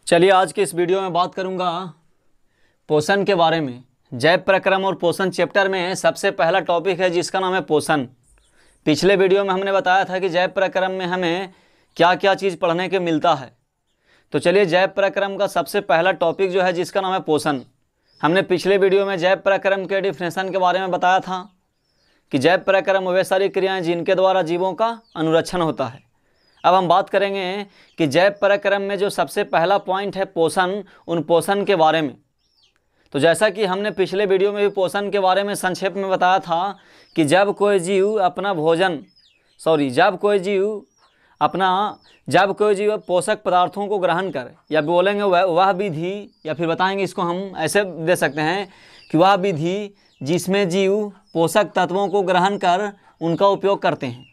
चलिए आज के इस वीडियो में बात करूंगा पोषण के बारे में। जैव प्रक्रम और पोषण चैप्टर में सबसे पहला टॉपिक है जिसका नाम है पोषण। पिछले वीडियो में हमने बताया था कि जैव प्रक्रम में हमें क्या क्या चीज़ पढ़ने के मिलता है। तो चलिए जैव प्रक्रम का सबसे पहला टॉपिक जो है जिसका नाम है पोषण। हमने पिछले वीडियो में जैव प्रक्रम के डिफिनेशन के बारे में बताया था कि जैव प्रक्रम वे सारी क्रियाएँ जिनके द्वारा जीवों का अनुरक्षण होता है। अब हम बात करेंगे कि जैव प्रक्रम में जो सबसे पहला पॉइंट है पोषण, उन पोषण के बारे में। तो जैसा कि हमने पिछले वीडियो में भी पोषण के बारे में संक्षेप में बताया था कि जब कोई जीव पोषक पदार्थों को ग्रहण करे, या बोलेंगे वह विधि, या फिर बताएंगे इसको हम ऐसे दे सकते हैं कि वह विधि जिसमें जीव पोषक तत्वों को ग्रहण कर उनका उपयोग करते हैं।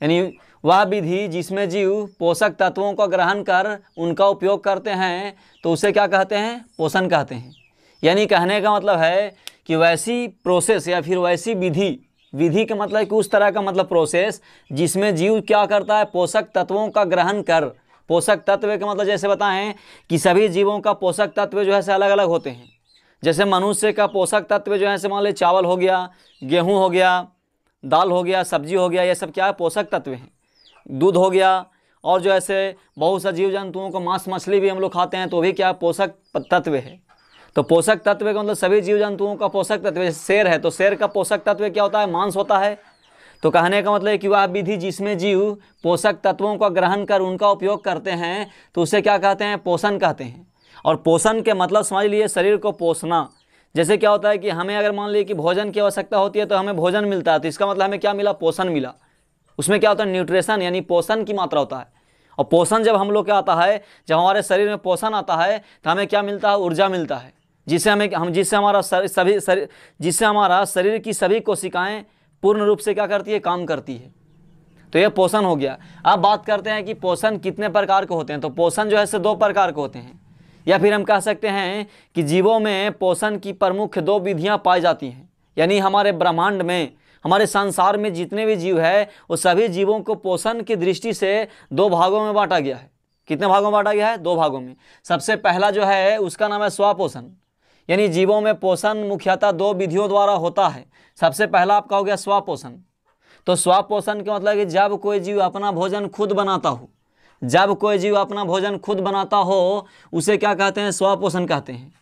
यानी वह विधि जिसमें जीव पोषक तत्वों का ग्रहण कर उनका उपयोग करते हैं तो उसे क्या कहते हैं? पोषण कहते हैं। यानी कहने का मतलब है कि वैसी प्रोसेस या फिर वैसी विधि का मतलब कि उस तरह का मतलब प्रोसेस जिसमें जीव क्या करता है? पोषक तत्वों का ग्रहण कर। पोषक तत्व का मतलब जैसे बताएं कि सभी जीवों का पोषक तत्व जो है से अलग अलग होते हैं। जैसे मनुष्य का पोषक तत्व जो है से मान लीजिए चावल हो गया, गेहूँ हो गया, दाल हो गया, सब्जी हो गया, ये सब क्या है? पोषक तत्व हैं। दूध हो गया, और जो ऐसे बहुत सा जीव जंतुओं को मांस मछली भी हम लोग खाते हैं तो भी क्या पोषक तत्व है। तो पोषक तत्व का मतलब सभी जीव जंतुओं का पोषक तत्व। शेर है तो शेर का पोषक तत्व क्या होता है? मांस होता है। तो कहने का मतलब है कि वह विधि जिसमें जीव पोषक तत्वों का ग्रहण कर उनका उपयोग करते हैं तो उसे क्या कहते हैं? पोषण कहते हैं। और पोषण के मतलब समझ लिए शरीर को पोषना। जैसे क्या होता है कि हमें अगर मान लीजिए कि भोजन की आवश्यकता होती है तो हमें भोजन मिलता है, तो इसका मतलब हमें क्या मिला? पोषण मिला। उसमें क्या होता है? न्यूट्रिशन यानी पोषण की मात्रा होता है। और पोषण जब हम लोग क्या आता है, जब हमारे शरीर में पोषण आता है तो हमें क्या मिलता है? ऊर्जा मिलता है, जिससे हमारा शरीर की सभी कोशिकाएं पूर्ण रूप से क्या करती है? काम करती है। तो ये पोषण हो गया। अब बात करते हैं कि पोषण कितने प्रकार के होते हैं। तो पोषण जो है से 2 प्रकार के होते हैं, या फिर हम कह सकते हैं कि जीवों में पोषण की प्रमुख 2 विधियाँ पाई जाती हैं। यानी हमारे ब्रह्मांड में, हमारे संसार में जितने भी जीव है वो सभी जीवों को पोषण की दृष्टि से 2 भागों में बांटा गया है। कितने भागों में बांटा गया है? 2 भागों में। सबसे पहला जो है उसका नाम है स्वपोषण। यानी जीवों में पोषण मुख्यतः 2 विधियों द्वारा होता है। सबसे पहला आपका हो गया स्वपोषण। तो स्वपोषण का मतलब कि जब कोई जीव अपना भोजन खुद बनाता हो उसे क्या कहते हैं? स्वपोषण कहते हैं।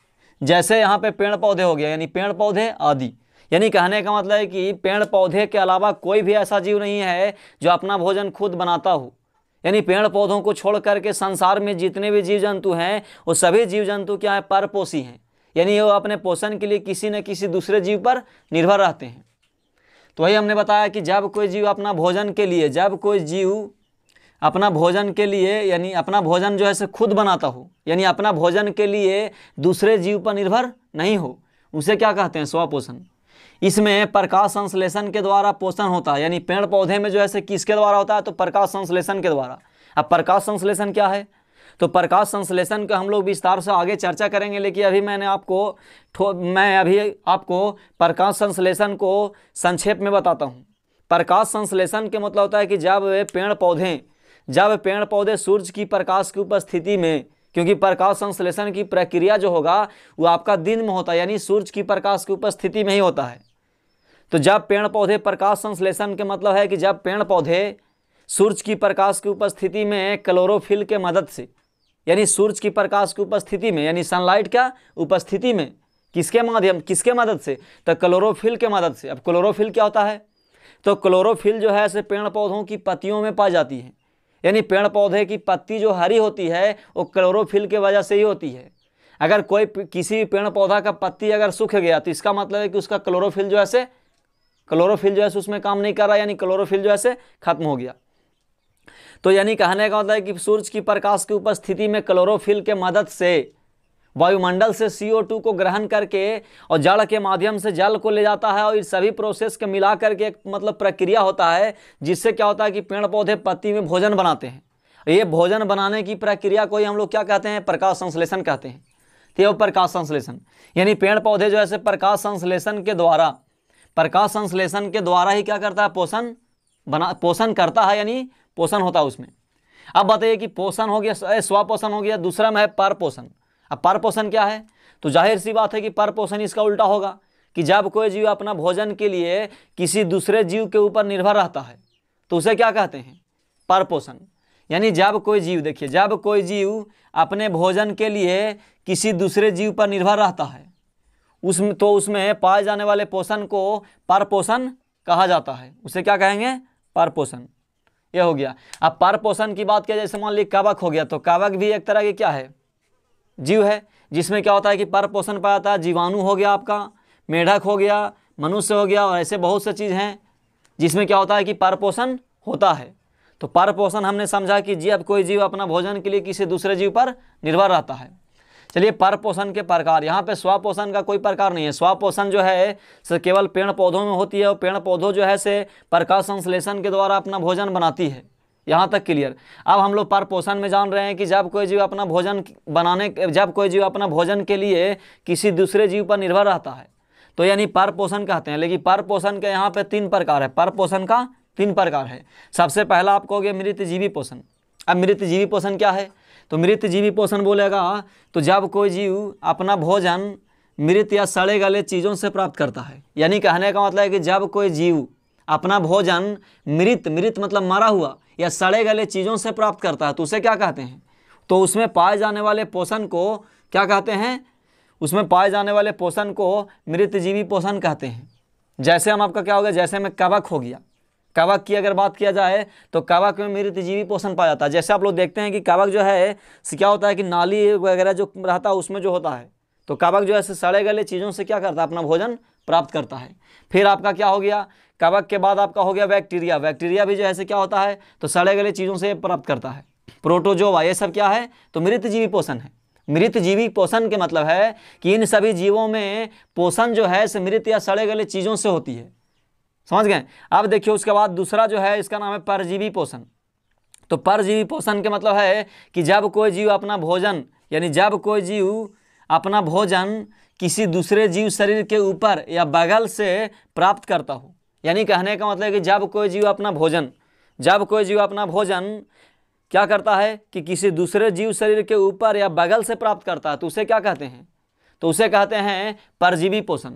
जैसे यहाँ पे पेड़ पौधे हो गया, यानी पेड़ पौधे आदि। यानी कहने का मतलब है कि पेड़ पौधे के अलावा कोई भी ऐसा जीव नहीं है जो अपना भोजन खुद बनाता हो। यानी पेड़ पौधों को छोड़ करके संसार में जितने भी जीव जंतु हैं वो सभी जीव जंतु क्या है? परपोषी हैं। यानी वो अपने पोषण के लिए किसी न किसी दूसरे जीव पर निर्भर रहते हैं। तो वही हमने बताया कि जब कोई जीव अपना भोजन के लिए यानी अपना भोजन जो है से खुद बनाता हो, यानी अपना भोजन के लिए दूसरे जीव पर निर्भर नहीं हो, उसे क्या कहते हैं? स्वपोषण। इसमें प्रकाश संश्लेषण के द्वारा पोषण होता है। यानी पेड़ पौधे में जो है से किसके द्वारा होता है? तो प्रकाश संश्लेषण के द्वारा। अब प्रकाश संश्लेषण क्या है? तो प्रकाश संश्लेषण का हम लोग विस्तार से आगे चर्चा करेंगे, लेकिन अभी मैं आपको प्रकाश संश्लेषण को संक्षेप में बताता हूँ। प्रकाश संश्लेषण के मतलब होता है कि जब पेड़ पौधे सूर्य की प्रकाश की उपस्थिति में, क्योंकि प्रकाश संश्लेषण की प्रक्रिया जो होगा वो आपका दिन में होता है, यानी सूर्य की प्रकाश की उपस्थिति में ही होता है। तो जब पेड़ पौधे प्रकाश संश्लेषण के मतलब है कि जब पेड़ पौधे सूर्य की प्रकाश की उपस्थिति में क्लोरोफिल के मदद से, यानी सूर्य की प्रकाश की उपस्थिति में, यानी सनलाइट का उपस्थिति में, किसके मदद से? तो क्लोरोफिल के मदद से। अब क्लोरोफिल क्या होता है? तो क्लोरोफिल जो है से पेड़ पौधों की पत्तियों में पाई जाती है। यानी पेड़ पौधे की पत्ती जो हरी होती है वो क्लोरोफिल के वजह से ही होती है। अगर किसी पेड़ पौधा का पत्ती अगर सूख गया तो इसका मतलब है कि उसका क्लोरोफिल जो है से उसमें काम नहीं कर रहा, यानी क्लोरोफिल जो है से खत्म हो गया। तो यानी कहने का मतलब है कि सूर्य की प्रकाश की उपस्थिति में क्लोरोफिल के मदद से वायुमंडल से CO2 को ग्रहण करके और जल के माध्यम से जल को ले जाता है, और इस सभी प्रोसेस के मिला करके एक मतलब प्रक्रिया होता है जिससे क्या होता है कि पेड़ पौधे पत्ती में भोजन बनाते हैं। ये भोजन बनाने की प्रक्रिया को ही हम लोग क्या कहते हैं? प्रकाश संश्लेषण कहते हैं। तो ये प्रकाश संश्लेषण, यानी पेड़ पौधे जो है प्रकाश संश्लेषण के द्वारा ही क्या करता है? पोषण करता है, यानी पोषण होता है उसमें। अब बताइए कि पोषण हो गया, स्वपोषण हो गया, दूसरा में है परपोषण। अब परपोषण क्या है? तो जाहिर सी बात है कि परपोषण इसका उल्टा होगा कि जब कोई जीव अपना भोजन के लिए किसी दूसरे जीव के ऊपर निर्भर रहता है तो उसे क्या कहते हैं? परपोषण। यानी जब कोई जीव, देखिए, जब कोई जीव अपने भोजन के लिए किसी दूसरे जीव पर निर्भर रहता है उसमें पाए जाने वाले पोषण को परपोषण कहा जाता है। उसे क्या कहेंगे? परपोषण। ये हो गया। अब परपोषण की बात किया, जैसे मान लीजिए कवक हो गया, तो कवक भी एक तरह की क्या है? जीव है, जिसमें क्या होता है कि परपोषण पाया जाता है। जीवाणु हो गया आपका, मेढक हो गया, मनुष्य हो गया, और ऐसे बहुत से चीज़ हैं जिसमें क्या होता है कि परपोषण होता है। तो परपोषण हमने समझा कि जब कोई जीव अपना भोजन के लिए किसी दूसरे जीव पर निर्भर रहता है। चलिए, परपोषण के प्रकार, यहाँ पे स्वपोषण का कोई प्रकार नहीं है। स्वपोषण जो है से केवल पेड़ पौधों में होती है, और पेड़ पौधों जो है से प्रकाश संश्लेषण के द्वारा अपना भोजन बनाती है। यहाँ तक क्लियर। अब हम लोग परपोषण में जान रहे हैं कि जब कोई जीव अपना भोजन के लिए किसी दूसरे जीव पर निर्भर रहता है तो यानी परपोषण कहते हैं। लेकिन परपोषण के यहाँ पे 3 प्रकार है। परपोषण का 3 प्रकार है। सबसे पहला आपको हो गया मृतजीवी पोषण। अब मृतजीवी पोषण क्या है? तो मृतजीवी पोषण बोलेगा तो जब कोई जीव अपना भोजन मृत या सड़े गले चीज़ों से प्राप्त करता है। यानी कहने का मतलब है कि जब कोई जीव अपना भोजन मृत मतलब मरा हुआ या सड़े गले चीज़ों से प्राप्त करता है तो उसे क्या कहते हैं? तो उसमें पाए जाने वाले पोषण को क्या कहते हैं? उसमें पाए जाने वाले पोषण को मृतजीवी पोषण कहते हैं। जैसे हम आपका क्या हो गया, जैसे में कवक हो गया। कवक की अगर बात किया जाए तो कवक में मृतजीवी पोषण पाया जाता है। जैसे आप लोग देखते हैं कि कवक जो है क्या होता है कि नाली वगैरह जो रहता है उसमें जो होता है, तो कवक जो है सड़े गले चीज़ों से क्या करता है? अपना भोजन प्राप्त करता है। फिर आपका क्या हो गया, कवक के बाद आपका हो गया बैक्टीरिया। बैक्टीरिया भी जो है क्या होता है? तो सड़े गले चीज़ों से प्राप्त करता है। प्रोटोजोआ, ये सब क्या है? तो मृतजीवी पोषण है। मृतजीवी पोषण के मतलब है कि इन सभी जीवों में पोषण जो है मृत या सड़े गले चीज़ों से होती है। समझ गए? अब देखिए, उसके बाद दूसरा जो है इसका नाम है परजीवी पोषण। तो परजीवी पोषण के मतलब है कि जब कोई जीव अपना भोजन, यानी जब कोई जीव अपना भोजन किसी दूसरे जीव शरीर के ऊपर या बगल से प्राप्त करता हो। यानी कहने का मतलब है कि जब कोई जीव अपना भोजन क्या करता है कि किसी दूसरे जीव शरीर के ऊपर या बगल से प्राप्त करता है तो उसे क्या कहते हैं? तो उसे कहते हैं परजीवी पोषण।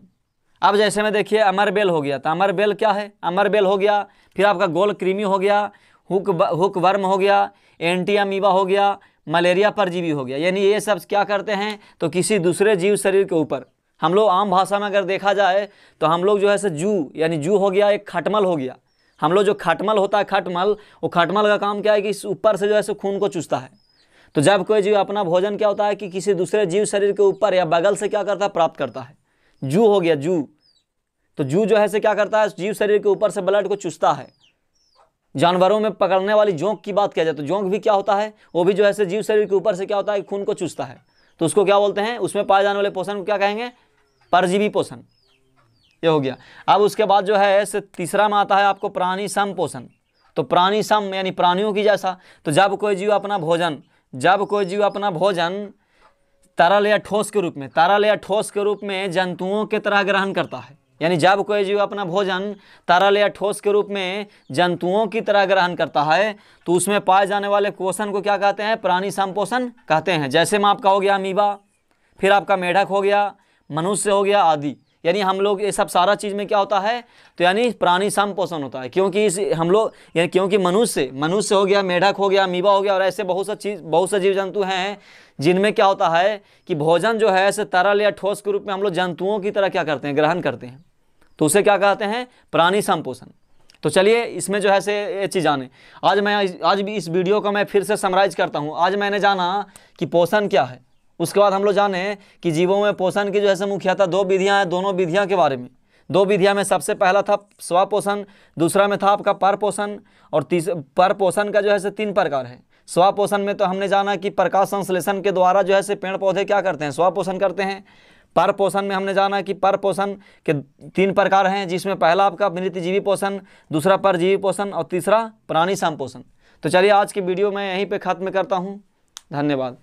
अब जैसे में देखिए अमरबेल हो गया, तो अमरबेल क्या है? अमरबेल हो गया, फिर आपका गोल कृमि हो गया, हुक वर्म हो गया, एंटी अमीबा हो गया, मलेरिया परजीवी हो गया। यानी ये सब क्या करते हैं? तो किसी दूसरे जीव शरीर के ऊपर, हम लोग आम भाषा में अगर देखा जाए तो हम लोग जो है जू, यानी जू हो गया, एक खटमल हो गया। हम लोग जो खटमल होता है, खटमल, वो खटमल का काम क्या है कि इस ऊपर से जो है खून को चूसता है। तो जब कोई जीव अपना भोजन क्या होता है कि किसी दूसरे जीव शरीर के ऊपर या बगल से क्या करता है? प्राप्त करता है। जू हो गया, जू। तो जू जो है क्या करता है? जीव शरीर के ऊपर से ब्लड को चूसता है। जानवरों में पकड़ने वाली जोंक की बात किया जाए तो जोंक भी क्या होता है? वो भी जो है जीव शरीर के ऊपर से क्या होता है? खून को चूसता है। तो उसको क्या बोलते हैं? उसमें पाए जाने वाले पोषण को क्या कहेंगे? परजीवी पोषण। ये हो गया। अब उसके बाद जो है तीसरा में आता है आपको प्राणी सम पोषण। तो प्राणी सम यानी प्राणियों की जैसा। तो जब कोई जीव अपना भोजन तरल या ठोस के रूप में जंतुओं के तरह ग्रहण करता है। यानी जब कोई जीव अपना भोजन तरल या ठोस के रूप में जंतुओं की तरह ग्रहण करता है तो उसमें पाए जाने वाले पोषण को क्या कहते हैं? प्राणी सम पोषण कहते हैं। जैसे में आपका हो गया अमीबा, फिर आपका मेढक हो गया, मनुष्य हो गया आदि। यानी हम लोग ये सब सारा चीज़ में क्या होता है? तो यानी प्राणी सम पोषण होता है। क्योंकि मनुष्य हो गया, मेढक हो गया, अमीबा हो गया, और ऐसे बहुत से जीव जंतु हैं जिनमें क्या होता है कि भोजन जो है ऐसे तरल या ठोस के रूप में हम लोग जंतुओं की तरह क्या करते हैं? ग्रहण करते हैं। तो उसे क्या कहते हैं? प्राणी सम पोषण। तो चलिए, इसमें जो है ये चीज़ जाने। आज भी इस वीडियो को मैं फिर से समराइज करता हूँ। आज मैंने जाना कि पोषण क्या है, उसके बाद हम लोग जाने कि जीवों में पोषण की जो है मुख्यतः 2 विधियाँ हैं। दोनों विधियाँ के बारे में, 2 विधियाँ में सबसे पहला था स्वपोषण, दूसरा में था आपका परपोषण, और परपोषण का जो है 3 प्रकार है। स्वपोषण में तो हमने जाना कि प्रकाश संश्लेषण के द्वारा जो है पेड़ पौधे क्या करते हैं? स्वपोषण करते हैं। परपोषण में हमने जाना कि परपोषण के 3 प्रकार हैं, जिसमें पहला आपका मृतजीवी पोषण, दूसरा परजीवी पोषण और तीसरा प्राणी सम पोषण। तो चलिए, आज की वीडियो मैं यहीं पे ख़त्म करता हूँ। धन्यवाद।